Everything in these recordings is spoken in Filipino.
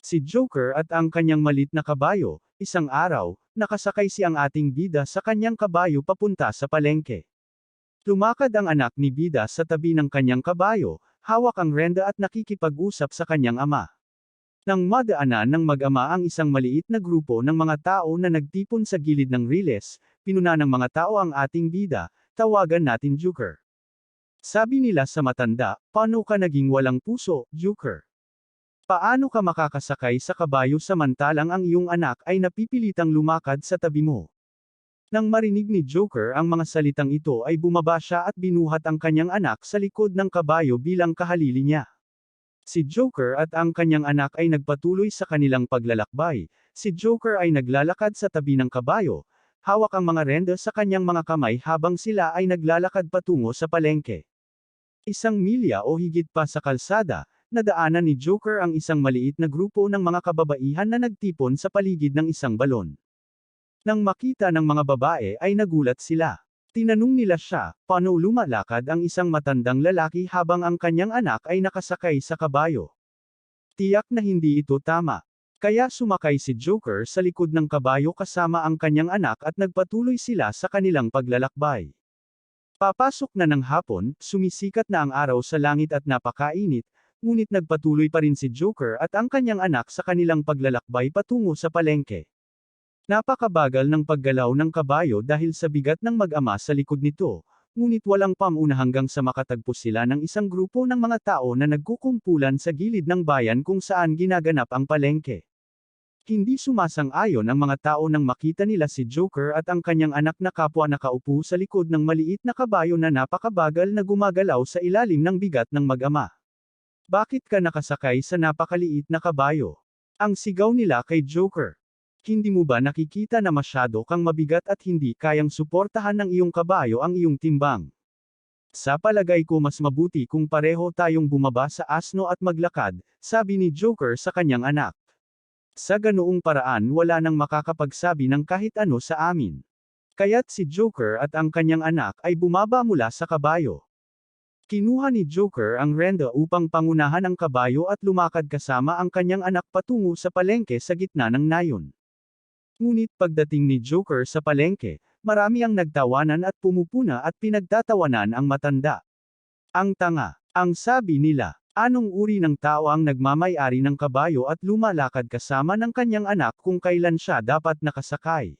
Si Joker at ang kanyang malit na kabayo. Isang araw, nakasakay si ang ating bida sa kanyang kabayo papunta sa palengke. Lumakad ang anak ni bida sa tabi ng kanyang kabayo, hawak ang renda at nakikipag-usap sa kanyang ama. Nang madaanan ng mag-ama ang isang maliit na grupo ng mga tao na nagtipon sa gilid ng riles, pinuna ng mga tao ang ating bida, tawagan natin Joker. Sabi nila sa matanda, paano ka naging walang puso, Joker? Paano ka makakasakay sa kabayo samantalang ang iyong anak ay napipilitang lumakad sa tabi mo? Nang marinig ni Joker ang mga salitang ito ay bumaba siya at binuhat ang kanyang anak sa likod ng kabayo bilang kahalili niya. Si Joker at ang kanyang anak ay nagpatuloy sa kanilang paglalakbay. Si Joker ay naglalakad sa tabi ng kabayo, hawak ang mga renda sa kanyang mga kamay habang sila ay naglalakad patungo sa palengke. Isang milya o higit pa sa kalsada, nadaanan ni Joker ang isang maliit na grupo ng mga kababaihan na nagtipon sa paligid ng isang balon. Nang makita ng mga babae ay nagulat sila. Tinanong nila siya, paano lumalakad ang isang matandang lalaki habang ang kanyang anak ay nakasakay sa kabayo. Tiyak na hindi ito tama. Kaya sumakay si Joker sa likod ng kabayo kasama ang kanyang anak at nagpatuloy sila sa kanilang paglalakbay. Papasok na ng hapon, sumisikat na ang araw sa langit at napakainit, ngunit nagpatuloy pa rin si Joker at ang kanyang anak sa kanilang paglalakbay patungo sa palengke. Napakabagal ng paggalaw ng kabayo dahil sa bigat ng mag-ama sa likod nito, ngunit walang pamuna hanggang sa makatagpo sila ng isang grupo ng mga tao na nagkukumpulan sa gilid ng bayan kung saan ginaganap ang palengke. Hindi sumasang-ayon ang mga tao nang makita nila si Joker at ang kanyang anak na kapwa nakaupo sa likod ng maliit na kabayo na napakabagal na gumagalaw sa ilalim ng bigat ng mag-ama. Bakit ka nakasakay sa napakaliit na kabayo? Ang sigaw nila kay Joker. Hindi mo ba nakikita na masyado kang mabigat at hindi kayang suportahan ng iyong kabayo ang iyong timbang? Sa palagay ko mas mabuti kung pareho tayong bumaba sa asno at maglakad, sabi ni Joker sa kanyang anak. Sa ganoong paraan wala nang makakapagsabi ng kahit ano sa amin. Kaya't si Joker at ang kanyang anak ay bumaba mula sa kabayo. Kinuha ni Joker ang renda upang pangunahan ang kabayo at lumakad kasama ang kanyang anak patungo sa palengke sa gitna ng nayon. Ngunit pagdating ni Joker sa palengke, marami ang nagtawanan at pumupuna at pinagtatawanan ang matanda. Ang tanga, ang sabi nila. Anong uri ng tao ang nagmamay-ari ng kabayo at lumalakad kasama ng kanyang anak kung kailan siya dapat nakasakay?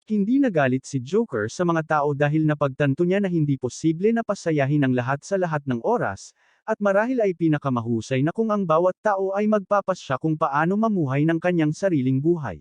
Hindi nagalit si Joker sa mga tao dahil napagtanto niya na hindi posible na pasayahin ang lahat sa lahat ng oras, at marahil ay pinakamahusay na kung ang bawat tao ay magpapasya kung paano mamuhay ng kanyang sariling buhay.